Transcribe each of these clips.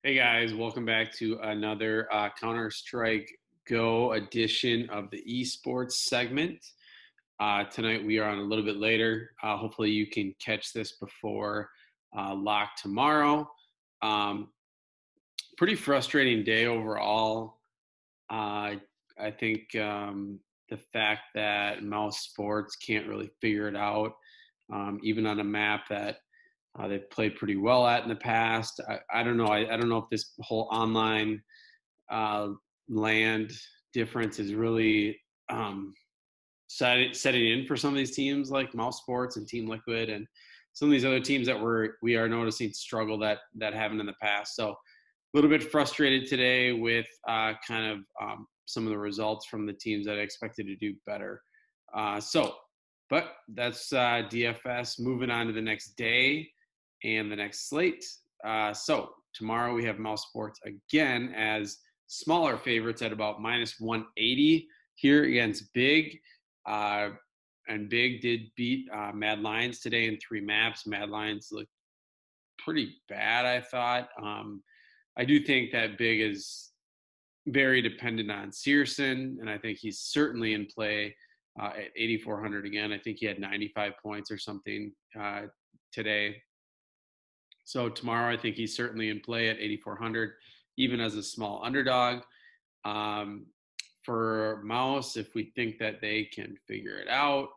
Hey guys, welcome back to another Counter-Strike Go edition of the esports segment. Tonight we are on a little bit later. Hopefully you can catch this before lock tomorrow. Pretty frustrating day overall. I think the fact that Mouse Sports can't really figure it out, even on a map that they've played pretty well at in the past. I don't know. I don't know if this whole online uh, land difference is really setting in for some of these teams like Mouse Sports and Team Liquid and some of these other teams that we are noticing struggle that haven't in the past. So a little bit frustrated today with some of the results from the teams that I expected to do better. But that's DFS. Moving on to the next day and the next slate. So tomorrow we have Mouse Sports again as smaller favorites at about minus 180 here against Big. And Big did beat Mad Lions today in 3 maps. Mad Lions looked pretty bad, I thought. I do think that Big is very dependent on Searson, and I think he's certainly in play at 8,400 again. I think he had 95 points or something today. So tomorrow, I think he's certainly in play at 8,400, even as a small underdog. For Mouse, if we think that they can figure it out,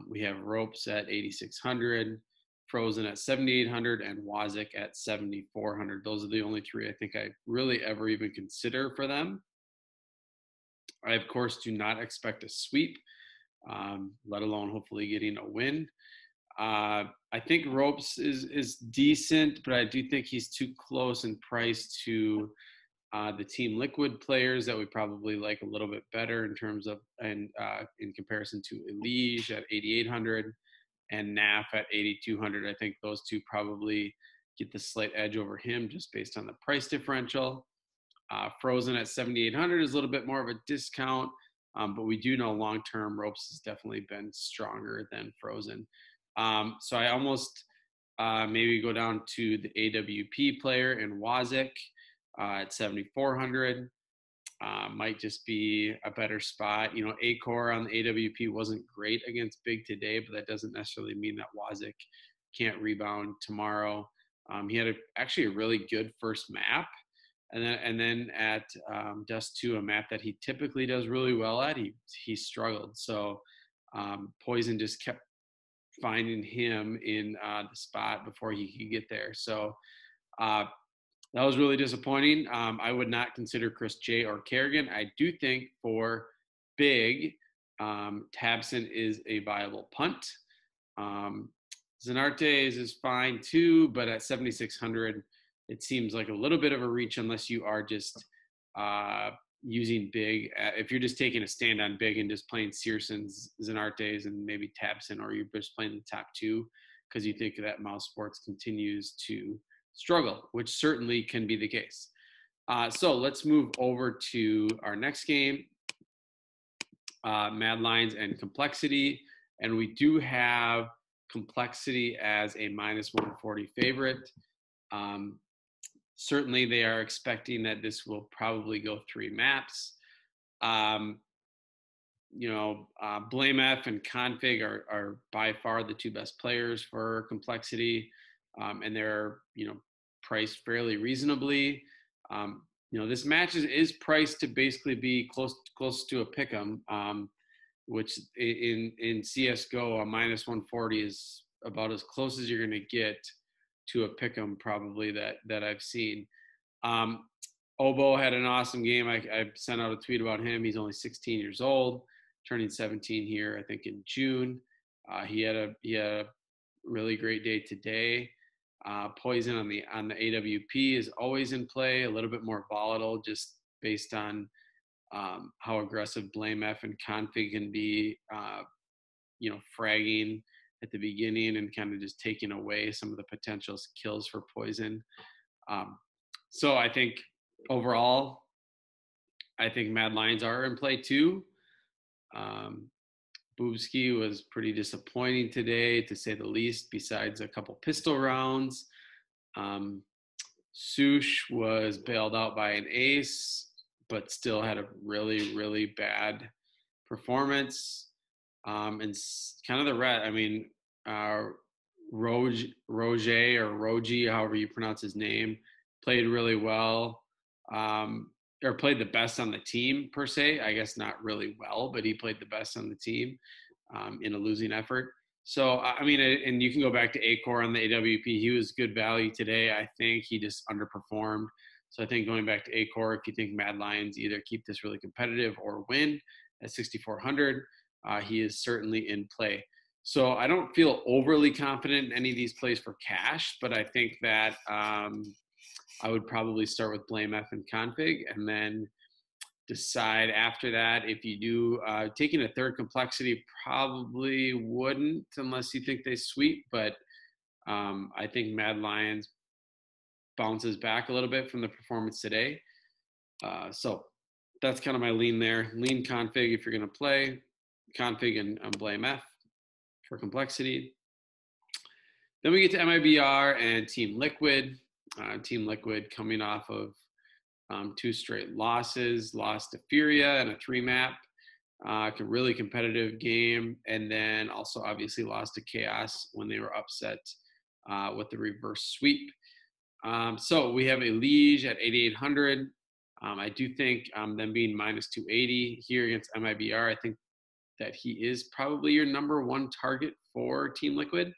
we have Ropes at 8,600, Frozen at 7,800, and Wazik at 7,400. Those are the only 3 I think I really ever even consider for them. I, of course, do not expect a sweep, let alone hopefully getting a win. I think Ropes is decent, but I do think he's too close in price to the Team Liquid players that we probably like a little bit better in terms of in comparison to Elige at 8,800 and NAF at 8,200. I think those two probably get the slight edge over him just based on the price differential. Frozen at 7,800 is a little bit more of a discount, but we do know long-term Ropes has definitely been stronger than Frozen. So I almost maybe go down to the AWP player in Wazik at 7,400. Might just be a better spot. You know, A-Core on the AWP wasn't great against Big today, but that doesn't necessarily mean that Wazik can't rebound tomorrow. He had actually a really good first map. And then at Dust 2, a map that he typically does really well at, he struggled. So Poison just kept finding him in the spot before he could get there. So that was really disappointing. I would not consider Chris J or Kerrigan. I do think for Big, Tabson is a viable punt. Zanartes is fine too, but at 7,600, it seems like a little bit of a reach unless you are just using Big. If you're just taking a stand on Big and just playing Searson's, Zanartes, and maybe Tabson, or you're just playing the top 2 because you think that Mouse Sports continues to struggle, which certainly can be the case. So let's move over to our next game, Mad Lions and Complexity. And we do have Complexity as a minus 140 favorite. Certainly they are expecting that this will probably go 3 maps. Blame F and Config are by far the 2 best players for Complexity. And they're, priced fairly reasonably. This match is priced to basically be close to a pick'em, which in CS:GO a minus 140 is about as close as you're going to get to a pick'em probably that I've seen. Obo had an awesome game. I sent out a tweet about him. He's only 16 years old, turning 17 here, I think in June. He had a really great day today. Poison on the AWP is always in play, a little bit more volatile just based on how aggressive Blame F and Config can be, fragging at the beginning and kind of just taking away some of the potential kills for Poison. So I think overall, I think Mad Lions are in play too. Boobski was pretty disappointing today, to say the least, besides a couple pistol rounds. Sush was bailed out by an ace, but still had a really, really bad performance. And kind of the red. I mean, Roger or Roji, however you pronounce his name, played really well. Or played the best on the team per se. I guess not really well, but he played the best on the team in a losing effort. So, I mean, and you can go back to Acor on the AWP. He was good value today. I think he just underperformed. So I think going back to Acor, if you think Mad Lions either keep this really competitive or win at 6,400, he is certainly in play. So I don't feel overly confident in any of these plays for cash, but I think that I would probably start with Blame F and config, and then decide after that if you do. Taking a third complexity probably wouldn't unless you think they sweep, but I think Mad Lions bounces back a little bit from the performance today. So that's kind of my lean there. Lean config if you're going to play, config and Blame F for complexity. Then we get to MIBR and Team Liquid. Team Liquid coming off of 2 straight losses, lost to Furia and a 3-map, a really competitive game, and then also obviously lost to Chaos when they were upset with the reverse sweep. So we have a Liege at 8,800. I do think them being minus 280 here against MIBR, I think that he is probably your number one target for Team Liquid.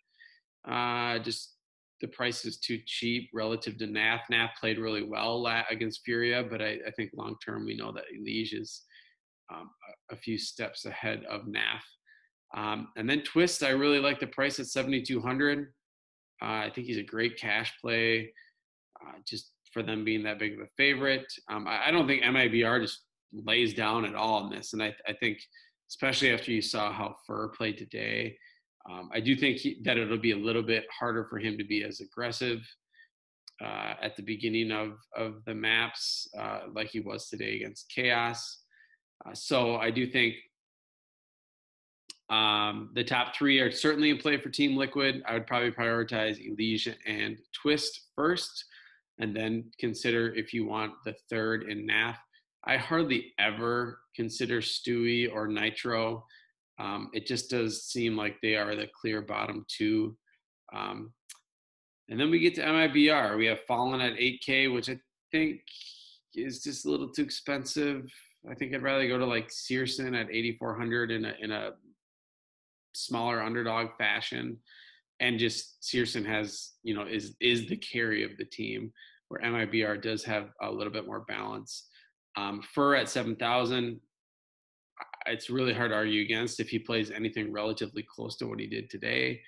Just the price is too cheap relative to NAF. NAF played really well against Furia, but I think long-term we know that Liege is a few steps ahead of NAF. And then Twist, I really like the price at 7,200. I think he's a great cash play, just for them being that big of a favorite. I don't think MIBR just lays down at all in this. And I think, especially after you saw how Fur played today, I do think that it'll be a little bit harder for him to be as aggressive at the beginning of the maps like he was today against Chaos. So I do think the top 3 are certainly in play for Team Liquid. I would probably prioritize Elysia and Twist first, and then consider if you want the third in NAF. I hardly ever consider Stewie or Nitro. It just does seem like they are the clear bottom 2. And then we get to MIBR. We have Fallen at 8K, which I think is just a little too expensive. I think I'd rather go to like Searson at 8,400 in a smaller underdog fashion. And just Searson has, is the carry of the team, where MIBR does have a little bit more balance. Fur at 7,000. It's really hard to argue against if he plays anything relatively close to what he did today.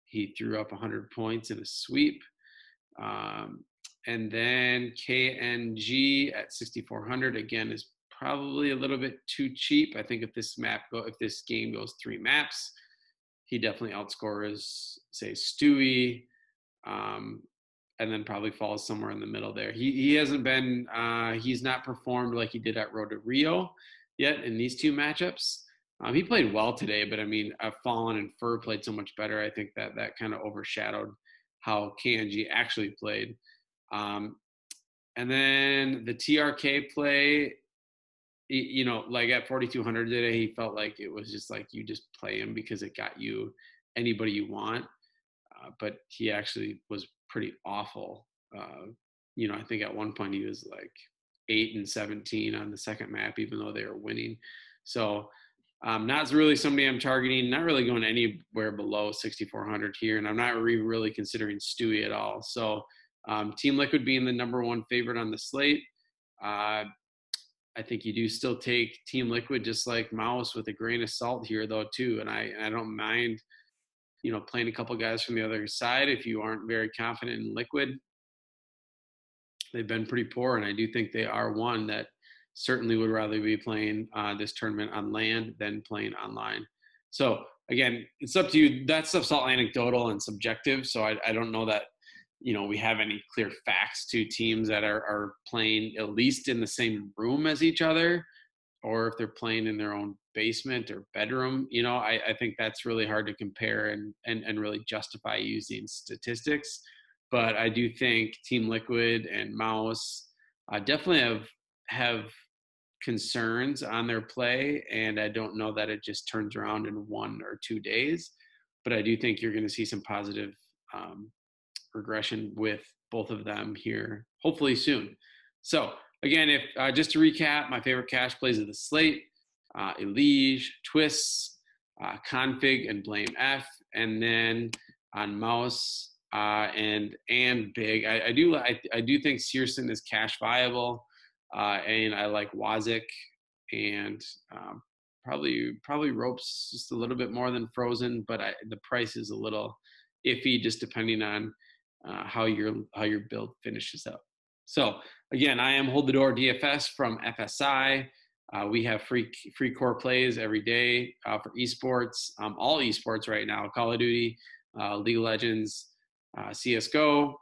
He threw up 100 points in a sweep. And then KNG at 6,400 again is probably a little bit too cheap. I think if this game goes 3 maps, he definitely outscores, say, Stewie, and then probably falls somewhere in the middle there. He hasn't been, he's not performed like he did at Road to Rio yet in these 2 matchups. He played well today, but I mean, Fallen and Fur played so much better. I think that kind of overshadowed how KNG actually played. And then the TRK play, like at 4,200 today, he felt like it was just like you just play him because it got you anybody you want. But he actually was pretty awful. I think at one point he was like 8-17 on the second map, even though they were winning. So not really somebody I'm targeting, not really going anywhere below 6,400 here. And I'm not really considering Stewie at all. So Team Liquid being the number 1 favorite on the slate. I think you do still take Team Liquid just like Mouse with a grain of salt here though too. And I don't mind, playing a couple guys from the other side if you aren't very confident in Liquid. They've been pretty poor, and I do think they are one that certainly would rather be playing this tournament on land than playing online. So again, it's up to you. That stuff's all anecdotal and subjective. So I don't know that, we have any clear facts to teams that are playing at least in the same room as each other, or if they're playing in their own basement or bedroom. I think that's really hard to compare and really justify using statistics. but I do think Team Liquid and Mouse definitely have concerns on their play, and I don't know that it just turns around in 1 or 2 days. But I do think you're going to see some positive regression with both of them here, hopefully soon. So again, if just to recap, my favorite cash plays of the slate: Elige, Twists, Config, and Blame F, and then on Mouse and Big. I do think Searson is cash viable, and I like Wazik and probably Ropes just a little bit more than Frozen, but the price is a little iffy just depending on how your build finishes up. So again, I am Hold the Door DFS from FSI. We have free core plays every day for esports, all esports right now: Call of Duty, League of Legends, CS:GO.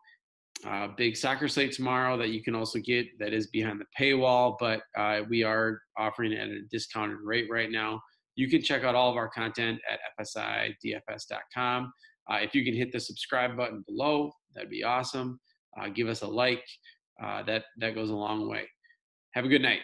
Big soccer slate tomorrow that you can also get that is behind the paywall, but we are offering it at a discounted rate right now. You can check out all of our content at fsidfs.com. If you can hit the subscribe button below, that'd be awesome. Give us a like. That goes a long way. Have a good night.